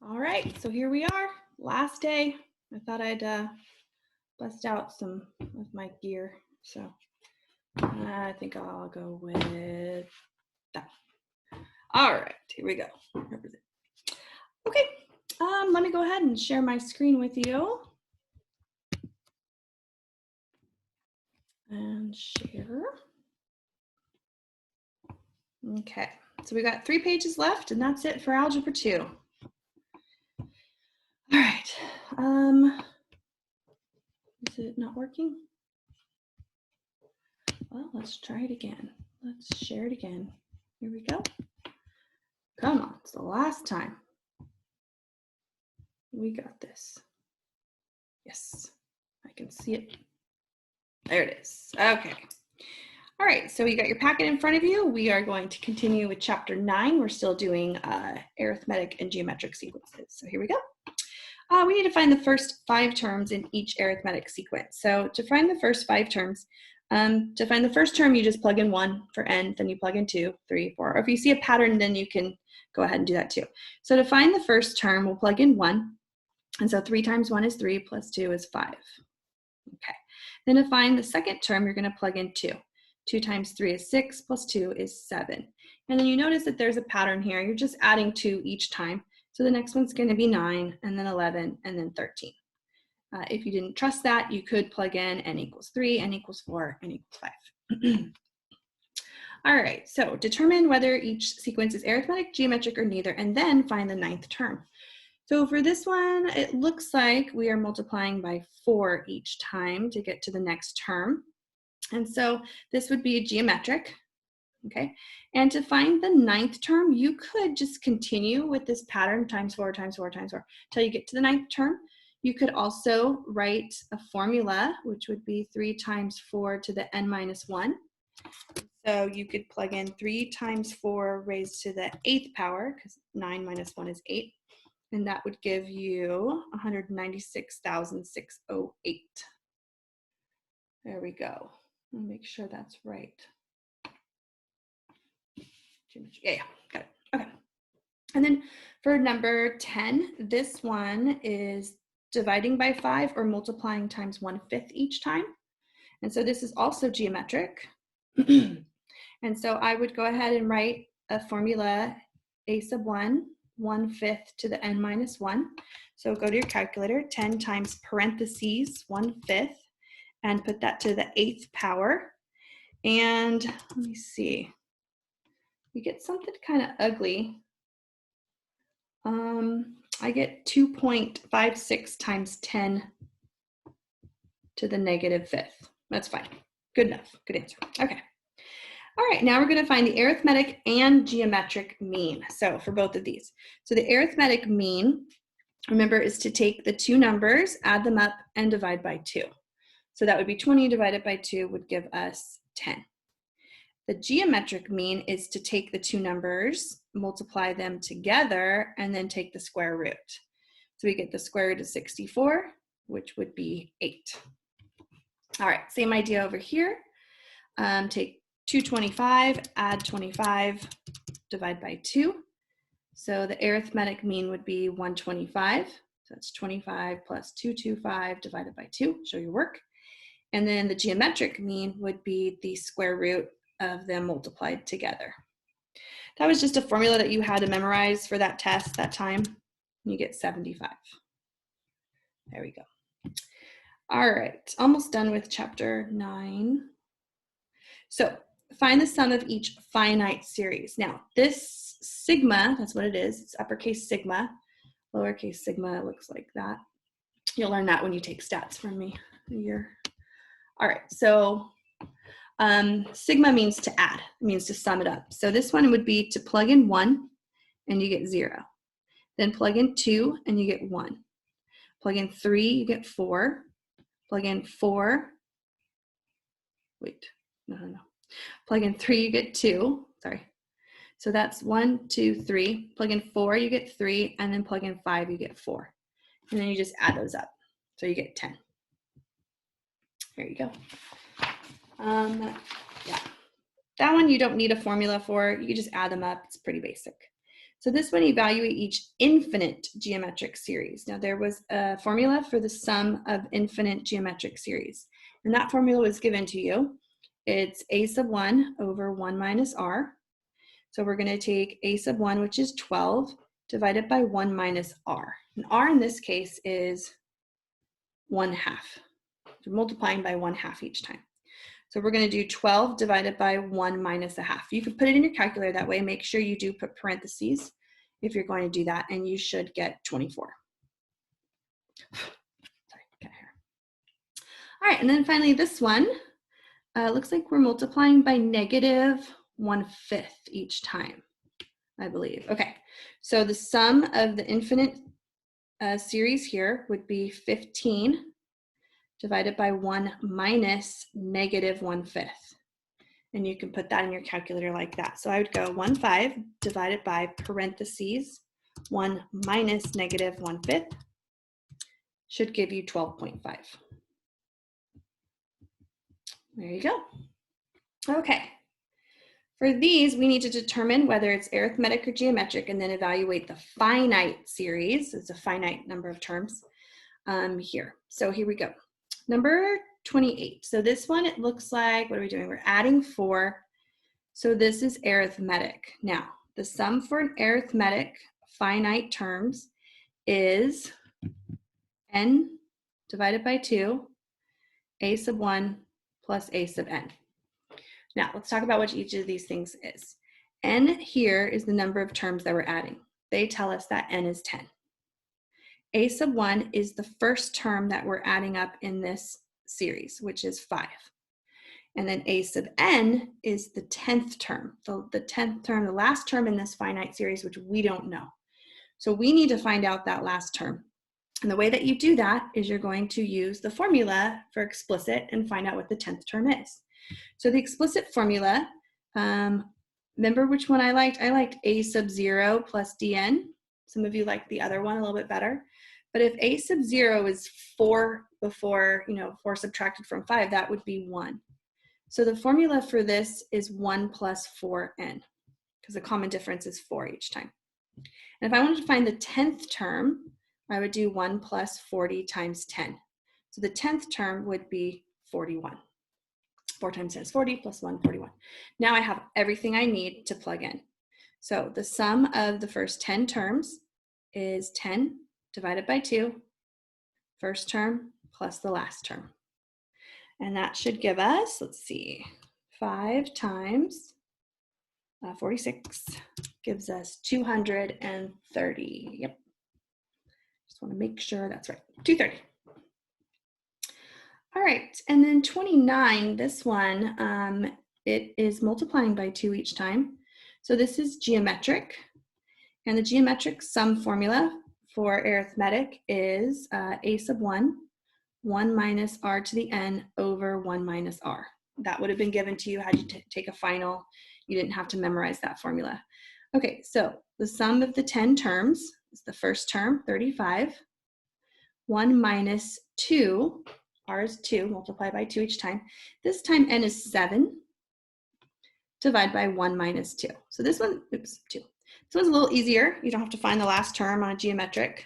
All right, so here we are, last day. I thought I'd bust out some of my gear, so I think I'll go with that. All right, here we go. Okay, let me go ahead and share my screen with you. And share. Okay, so we got 3 pages left, and that's it for Algebra 2. All right, is it not working? Well, let's try it again. Let's share it again. Here we go. Come on, it's the last time. We got this. Yes, I can see it. There it is. Okay. All right, so you got your packet in front of you. We are going to continue with chapter 9. We're still doing arithmetic and geometric sequences. So here we go. We need to find the first 5 terms in each arithmetic sequence. So to find the first 5 terms, to find the first term, you just plug in 1 for n, then you plug in 2, 3, 4. Or if you see a pattern, then you can go ahead and do that too. So to find the first term, we'll plug in 1. And so 3 times 1 is 3, plus 2 is 5. Okay. Then to find the second term, you're going to plug in 2. 2 times 3 is 6, plus 2 is 7. And then you notice that there's a pattern here. You're just adding 2 each time. So the next one's going to be 9, and then 11, and then 13. If you didn't trust that, you could plug in n equals 3, n equals 4, n equals 5. All right, so determine whether each sequence is arithmetic, geometric, or neither, and then find the 9th term. So for this one, it looks like we are multiplying by 4 each time to get to the next term. And so this would be geometric, okay? And to find the 9th term, you could just continue with this pattern, times 4, times 4, times 4, until you get to the 9th term. You could also write a formula, which would be 3 times 4 to the n minus 1. So you could plug in 3 times 4 raised to the 8th power, because 9 minus 1 is 8. And that would give you 196,608. There we go. I'll make sure that's right. Yeah, got it. Okay. And then for number 10, this one is dividing by 5 or multiplying times 1/5 each time. And so this is also geometric. And so I would go ahead and write a formula, a sub 1, 1/5 to the n minus 1. So go to your calculator, 10 times parentheses 1/5, and put that to the 8th power. And let me see, we get something kind of ugly. I get 2.56 times 10 to the negative 5th. That's fine. Good enough. Good answer. Okay. All right, now we're going to find the arithmetic and geometric mean. So for both of these. So the arithmetic mean, remember, is to take the 2 numbers, add them up, and divide by 2. So that would be 20 divided by 2 would give us 10. The geometric mean is to take the 2 numbers, multiply them together, and then take the square root. So we get the square root of 64, which would be 8. All right, same idea over here. Take 225, add 25, divide by 2. So the arithmetic mean would be 125. So that's 25 plus 225 divided by 2. Show your work. And then the geometric mean would be the square root of them multiplied together. That was just a formula that you had to memorize for that test that time. You get 75. There we go. All right, almost done with chapter 9. So find the sum of each finite series. Now this sigma, that's what it is. It's uppercase sigma. Lowercase sigma looks like that. You'll learn that when you take stats from me a year. All right, so sigma means to add. It means to sum it up. So this one would be to plug in 1 and you get 0. Then plug in 2 and you get 1. Plug in 3, you get 4. Plug in 4. Wait, no. Plug in 3, you get 2. Sorry. So that's 1, 2, 3. Plug in 4, you get 3. And then plug in 5, you get 4. And then you just add those up. So you get 10. There you go. Yeah. That one you don't need a formula for. You can just add them up. It's pretty basic. So this one, evaluate each infinite geometric series. Now there was a formula for the sum of infinite geometric series, and that formula was given to you. It's a sub 1 over 1 minus r. So we're going to take a sub 1, which is 12, divided by 1 minus r. And r in this case is 1/2. So multiplying by 1/2 each time. So we're going to do 12 divided by 1 minus 1/2. You can put it in your calculator that way. Make sure you do put parentheses if you're going to do that, and you should get 24. Sorry, got hair. All right, and then finally this one, looks like we're multiplying by -1/5 each time, I believe. Okay, so the sum of the infinite series here would be 15 divided by 1 minus -1/5. And you can put that in your calculator like that. So I would go 1/5 divided by parentheses 1 minus -1/5 should give you 12.5. There you go. Okay. For these, we need to determine whether it's arithmetic or geometric and then evaluate the finite series. It's a finite number of terms here. So here we go. Number 28. So this one, it looks like, what are we doing? We're adding 4. So this is arithmetic. Now, the sum for an arithmetic finite terms is n divided by 2, a sub 1 plus a sub n. Now, let's talk about what each of these things is. N here is the number of terms that we're adding. They tell us that n is 10. A sub 1 is the first term that we're adding up in this series, which is 5. And then a sub n is the 10th term, the 10th term, the last term in this finite series, which we don't know. So we need to find out that last term. And the way that you do that is you're going to use the formula for explicit and find out what the 10th term is. So the explicit formula, remember which one I liked? I liked a sub 0 plus dn. Some of you like the other one a little bit better. But if a sub 0 is 4 before, 4 subtracted from 5, that would be 1. So the formula for this is 1 plus 4n, because the common difference is 4 each time. And if I wanted to find the 10th term, I would do 1 plus 40 times 10. So the 10th term would be 41. 4 times 10 is 40, plus 1, 41. Now I have everything I need to plug in. So the sum of the first 10 terms is 10 divided by 2, first term plus the last term. And that should give us, let's see, 5 times 46 gives us 230. Yep. Just want to make sure that's right. 230. All right, and then 29, this one, it is multiplying by 2 each time. So this is geometric. And the geometric sum formula for arithmetic is a sub 1, 1 minus r to the n over 1 minus r. That would have been given to you had you take a final. You didn't have to memorize that formula. Okay, so the sum of the 10 terms is the first term, 35, 1 minus 2, r is 2, multiply by 2 each time. This time n is 7, divide by 1 minus 2. So this one, 2. This one's a little easier. You don't have to find the last term on a geometric.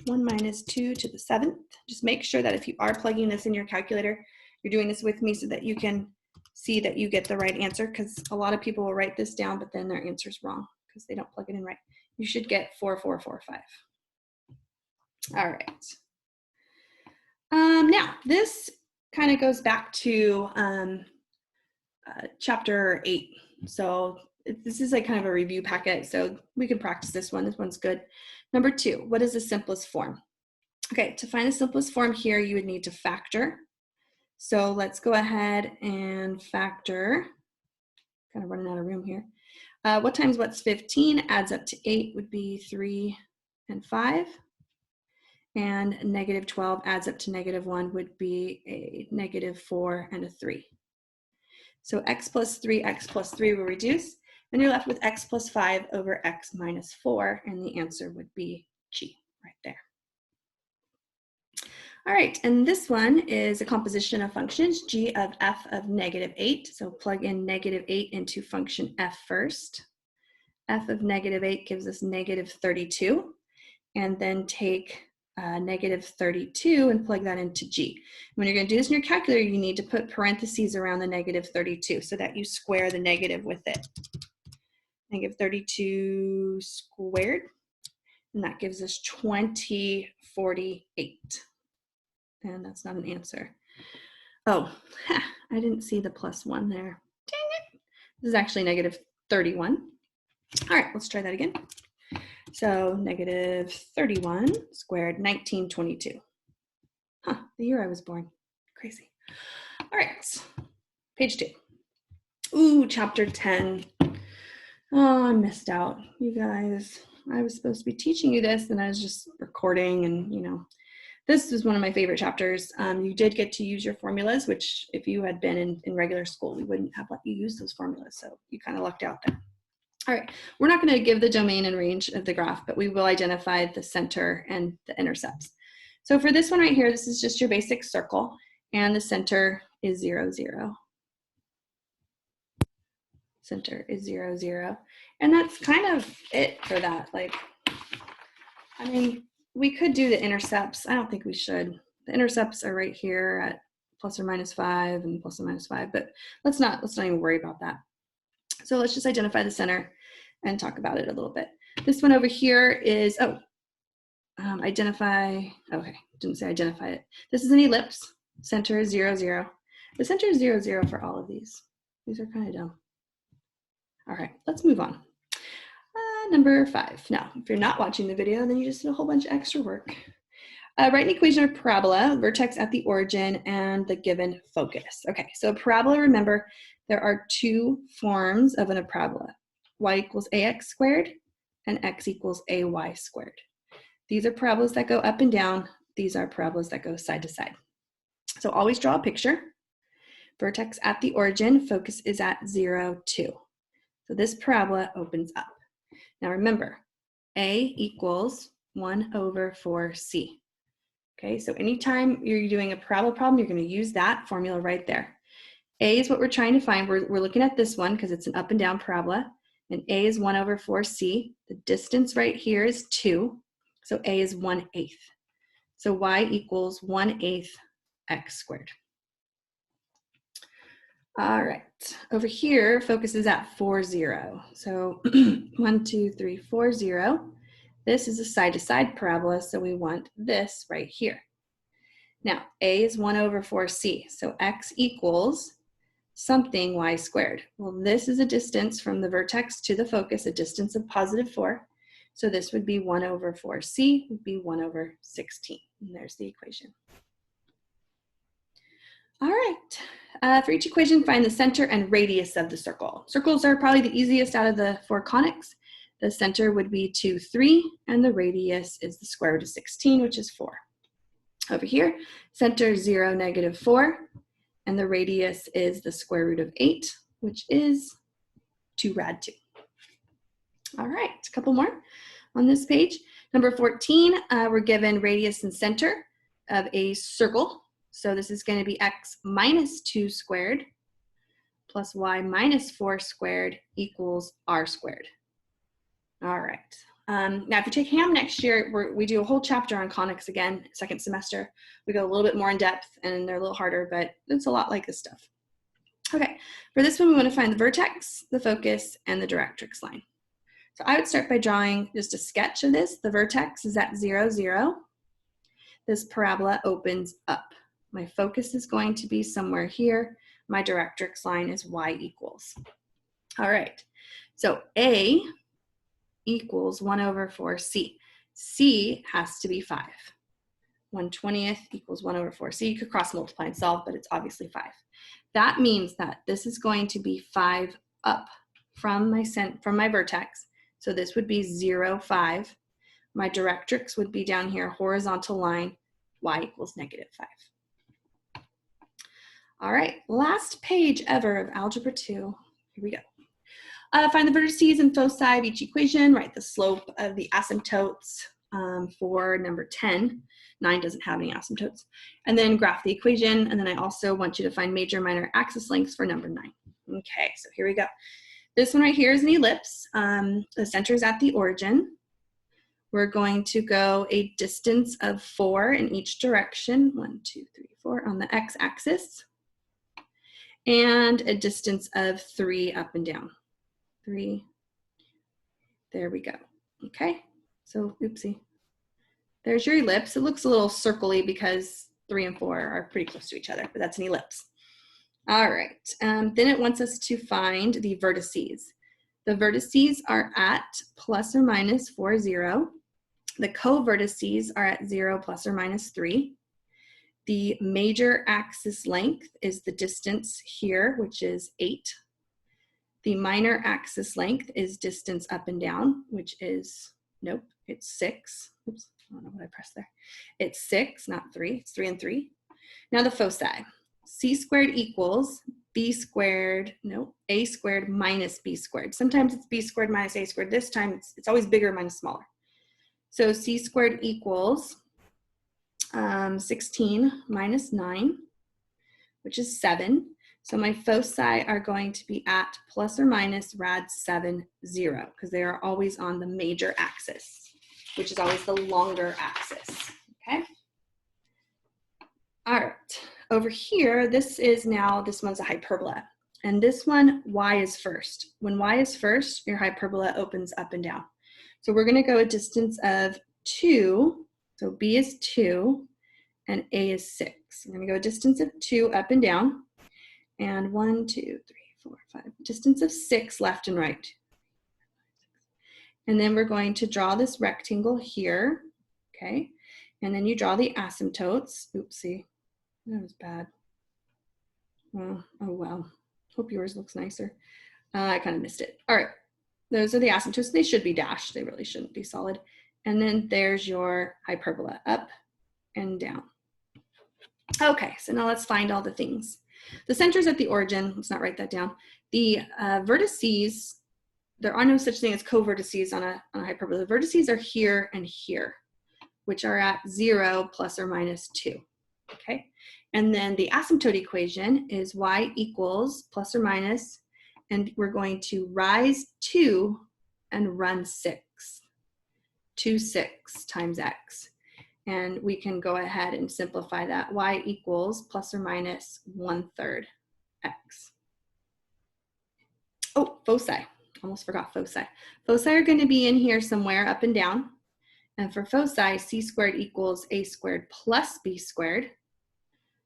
1 minus 2 to the 7th. Just make sure that if you are plugging this in your calculator, you're doing this with me so that you can see that you get the right answer, because a lot of people will write this down, but then their answer's wrong because they don't plug it in right. You should get 4445. All right. Now, this kind of goes back to chapter 8. So this is like kind of a review packet, so we can practice this one. This one's good. Number 2, what is the simplest form? Okay, to find the simplest form here, you would need to factor. So let's go ahead and factor. Kind of running out of room here. What times what's 15 adds up to 8 would be 3 and 5. And negative 12 adds up to negative 1 would be a negative 4 and a 3. So x plus 3 will reduce, and you're left with x plus 5 over x minus 4, and the answer would be G right there. All right, and this one is a composition of functions, g of f of negative 8. So plug in negative 8 into function f first. f of negative 8 gives us negative 32. And then take negative 32 and plug that into g. When you're going to do this in your calculator, you need to put parentheses around the negative 32 so that you square the negative with it. Negative 32 squared, and that gives us 2048. And that's not an answer. Oh, I didn't see the plus 1 there. Dang it. This is actually negative 31. All right, let's try that again. So negative 31 squared, 1922. Huh, the year I was born. Crazy. All right, page 2. Ooh, chapter 10. Oh, I missed out, you guys. I was supposed to be teaching you this, and I was just recording, and you know, this is one of my favorite chapters. You did get to use your formulas, which if you had been in regular school, we wouldn't have let you use those formulas, so you kind of lucked out there. All right, we're not going to give the domain and range of the graph, but we will identify the center and the intercepts. So for this one right here, this is just your basic circle, and the center is 0, 0. Center is 0, 0. And that's kind of it for that. Like, I mean, we could do the intercepts. I don't think we should. The intercepts are right here at plus or minus 5 and plus or minus 5, but let's not even worry about that. So let's just identify the center and talk about it a little bit. This one over here is, identify, okay, didn't say identify it. This is an ellipse, center is 0, 0. The center is 0, 0 for all of these. These are kind of dumb. All right, let's move on. Number 5. Now, if you're not watching the video, then you just did a whole bunch of extra work. Write an equation of parabola, vertex at the origin, and the given focus. Okay, so a parabola, remember, there are 2 forms of a parabola. Y equals ax squared, and x equals ay squared. These are parabolas that go up and down. These are parabolas that go side to side. So always draw a picture. Vertex at the origin, focus is at 0, 2. So this parabola opens up. Now remember, a equals 1 over 4c. Okay, so anytime you're doing a parabola problem, you're going to use that formula right there. A is what we're trying to find. We're looking at this one because it's an up and down parabola. And a is 1 over 4c. The distance right here is 2. So a is 1/8. So y equals 1/8 x squared. All right, over here, focus is at 4, 0. So 1, 2, 3, 4, 0. This is a side-to-side parabola, so we want this right here. Now, a is 1 over 4c, so x equals something y squared. Well, this is a distance from the vertex to the focus, a distance of positive 4. So this would be 1 over 4c, would be 1 over 16. And there's the equation. All right, for each equation, find the center and radius of the circle. Circles are probably the easiest out of the 4 conics. The center would be 2, 3, and the radius is the square root of 16, which is 4. Over here, center 0, negative 4, and the radius is the square root of 8, which is 2 rad 2. All right, a couple more on this page. Number 14, we're given radius and center of a circle. So this is going to be x minus 2 squared plus y minus 4 squared equals r squared. All right. Now, if you take ham next year, we do a whole chapter on conics again, second semester. We go a little bit more in depth, and they're a little harder, but it's a lot like this stuff. Okay, for this one, we want to find the vertex, the focus, and the directrix line. So I would start by drawing just a sketch of this. The vertex is at 0, 0. This parabola opens up. My focus is going to be somewhere here. My directrix line is y equals. All right, so a equals 1 over 4c. c has to be 5. 1/20 equals 1 over 4c. You could cross multiply and solve, but it's obviously 5. That means that this is going to be 5 up from my vertex. So this would be 0, 5. My directrix would be down here, horizontal line, y equals negative 5. All right, last page ever of Algebra 2. Here we go. Find the vertices and foci of each equation. Write the slope of the asymptotes for number 10. 9 doesn't have any asymptotes. And then graph the equation. And then I also want you to find major and minor axis lengths for number 9. Okay, so here we go. This one right here is an ellipse. The center is at the origin. We're going to go a distance of 4 in each direction, 1, 2, 3, 4 on the x-axis, and a distance of 3 up and down. 3, there we go. Okay, so oopsie. There's your ellipse. It looks a little circly because 3 and 4 are pretty close to each other, but that's an ellipse. All right, then it wants us to find the vertices. The vertices are at plus or minus 4, 0. The co-vertices are at 0, plus or minus 3. The major axis length is the distance here, which is 8. The minor axis length is distance up and down, which is, nope, it's 6. Oops, I don't know what I pressed there. It's 6, not 3. It's 3 and 3. Now the foci. C squared equals b squared, no, a squared minus b squared. Sometimes it's b squared minus a squared. This time it's always bigger minus smaller. So c squared equals 16 minus 9, which is 7. So my foci are going to be at plus or minus rad 7, 0, because they are always on the major axis, which is always the longer axis, okay? All right, over here, this one's a hyperbola. And this one, y is first. When y is first, your hyperbola opens up and down. So we're gonna go a distance of 2, so b is 2, and a is 6. We're gonna go a distance of 2 up and down, and 1, 2, 3, 4, 5, distance of 6 left and right. And then we're going to draw this rectangle here, okay? And then you draw the asymptotes. Oopsie, that was bad. Well, oh well, hope yours looks nicer. I kind of missed it. All right. Those are the asymptotes. They should be dashed. They really shouldn't be solid. And then there's your hyperbola, up and down. Okay, so now let's find all the things. The center's at the origin. Let's not write that down. The vertices, there are no such thing as co-vertices on a hyperbola. The vertices are here and here, which are at 0, plus or minus 2. Okay, and then the asymptote equation is y equals plus or minus, and we're going to rise 2 and run 6. 2, 6 times x. And we can go ahead and simplify that. Y equals plus or minus 1/3 x. Oh, foci. Almost forgot foci. Foci are going to be in here somewhere up and down. And for foci, c squared equals a squared plus b squared.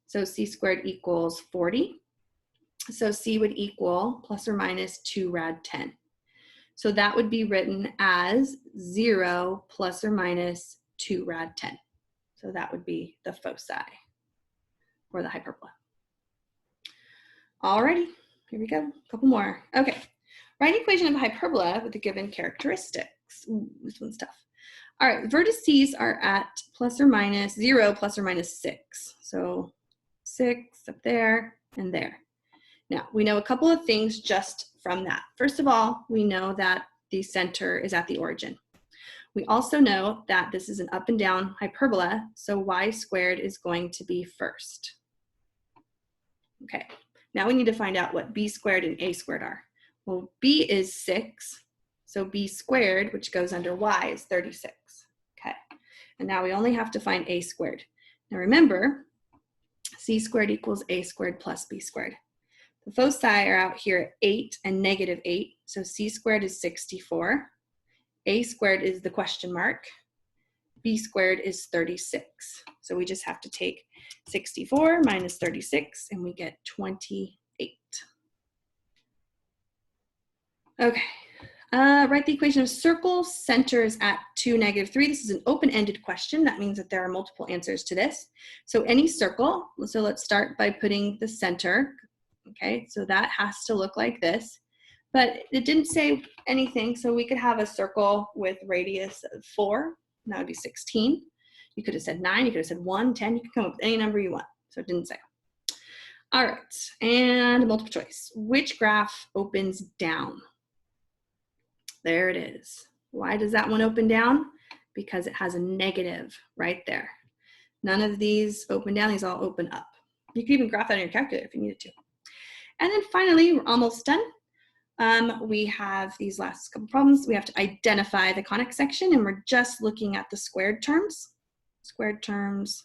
So c squared equals 40. So c would equal plus or minus 2 rad 10. So that would be written as 0 plus or minus 2 rad 10. So that would be the foci, or the hyperbola. Alrighty, here we go, a couple more. Okay, write an equation of a hyperbola with the given characteristics. Ooh, this one's tough. All right, vertices are at plus or minus 0, plus or minus 6. So 6 up there and there. Now, we know a couple of things just from that. First of all, we know that the center is at the origin. We also know that this is an up and down hyperbola, so y squared is going to be first. Okay, now we need to find out what b squared and a squared are. Well, b is 6, so b squared, which goes under y, is 36. Okay, and now we only have to find a squared. Now remember, c squared equals a squared plus b squared. The foci are out here at 8 and negative 8, so c squared is 64. A squared is the question mark. B squared is 36. So we just have to take 64 minus 36 and we get 28. Okay, write the equation of circle centers at 2, negative 3. This is an open-ended question. That means that there are multiple answers to this. So any circle, so let's start by putting the center. Okay, so that has to look like this. But it didn't say anything, so we could have a circle with radius of 4, and that would be 16. You could have said 9, you could have said 1, 10, you could come up with any number you want, so it didn't say. All right, and multiple choice. Which graph opens down? There it is. Why does that one open down? Because it has a negative right there. None of these open down, these all open up. You can even graph that on your calculator if you needed to. And then finally, we're almost done. We have these last couple problems. We have to identify the conic section, and we're just looking at the squared terms. Squared terms,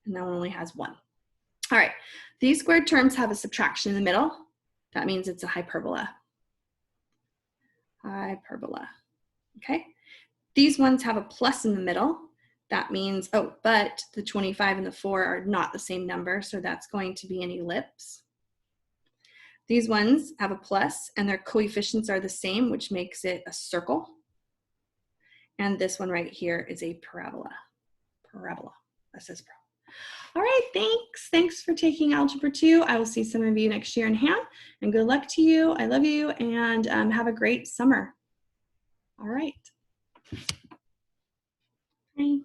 and that one only has one. All right, these squared terms have a subtraction in the middle. That means it's a hyperbola. Hyperbola, okay? These ones have a plus in the middle. That means, oh, but the 25 and the 4 are not the same number, so that's going to be an ellipse. These ones have a plus, and their coefficients are the same, which makes it a circle. And this one right here is a parabola. Parabola, that says parabola. All right, thanks. Thanks for taking Algebra 2. I will see some of you next year in Ham, and good luck to you. I love you, and have a great summer. All right. Bye.